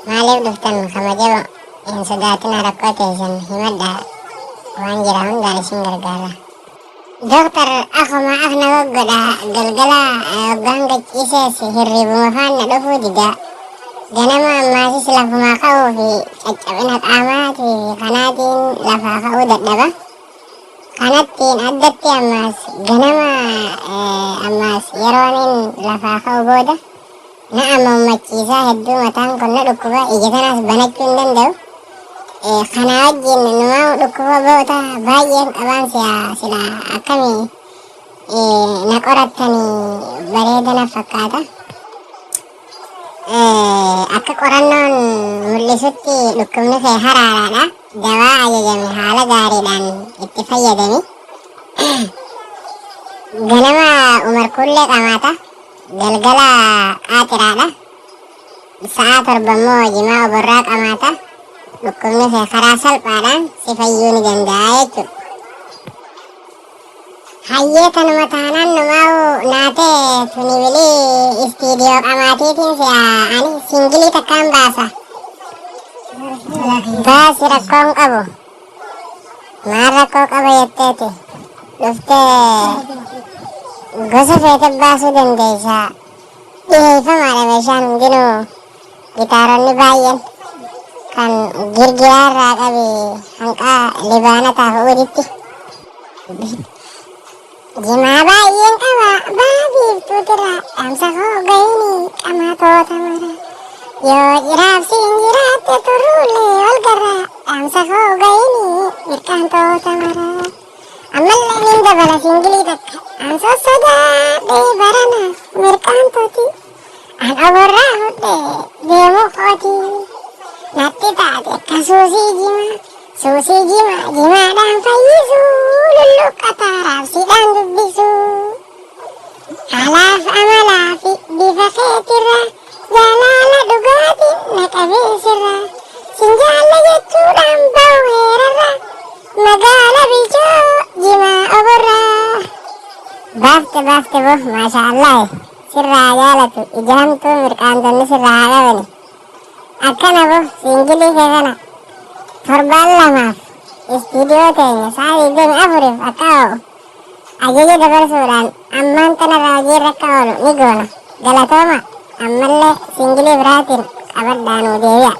maaliif dhuftan kabajamo hin sodaatina rakkoo teessan himadhaa waan jira hundaan isin gargaara. Doktar akkuma afna goggodha galgala hoggaan gachiisees hirribuma faana dhufuu dida. Ganama ammaasis lafumaa ka'uu fi caccabina qaamaatii fi kanaatiin lafaa ka'uu dadhaba. Kanattiin addatti ammaas ganama ammaas yeroon lafaa ka'uu booda na ammammachiisaa hedduu mataan kun na dhukkuba ija kanaas banachuu hin danda'u. Kana wajjin numaa dhukkuba boota baay'een qabaan sila akkamii na qorattanii bareeda na fakkaata. Akka qorannoon mul'isutti dhukkubni kee haraaraadha. Dawaa ajajame haala gaariidhaan itti fayyadami. Ganama umarkullee qamaata. Galgala qaatiraadha. Sa'a 7 immoo jimaa oborraa qamaata. Dhukkubni kee karaa salphaadhaan si fayyuu ni danda'a jechuudha. Hayyee kanuma taanaan numaa'u naatee tunibilii istiidiyoo qamaatiitiin si'a ani singilii takkaan baasa. Baasi rakkoon qabu. Maal rakkoo qaba jetteeti dhuftee gosa feete baasuu dandeessa. Dhiyeeffamaadha meeshaan hundinuu gitaaronni baay'een kan girgiraarraa qabe hanqaa libaanataa fa'uuditti. Jimaa baay'een qaba baabiiftuutirraa dhaamsa koo gahini qamaatoota mara. Yoo jiraabsiin jiraatte turruulee wal garraa dhaamsa koo gahini mirqaantoota mara. Ammallee nin dabala singilii takka dhaamsa sodaadhee barana mirqaantooti. An oborraa hudhee deemuu kooti. Natti taate akka suusii jimaadhaan fayyisuu lulluqqataa raabsiidhaan dubbisuu. Haalaaf amalaa fi bifa keetirra jaalala dhugaatiin na qabeessirra sin jaalla jechuudhaan ba'u heerarra magaala bichoo jimaa oborraa. Baafte bof maashaallah sirraa jaalatu ijaamtuu mirqaantonni sirraa haa qabani. Akkana bof singilii kee kana 7 istiidiyoo teenya sa'a 24 akka oolu ajaja dabarsuudhaan ammaan tanarraa hojiirra akka oolu ni goona. Galatooma ammallee singilii biraatiin qabadhaa nuu deebi'a.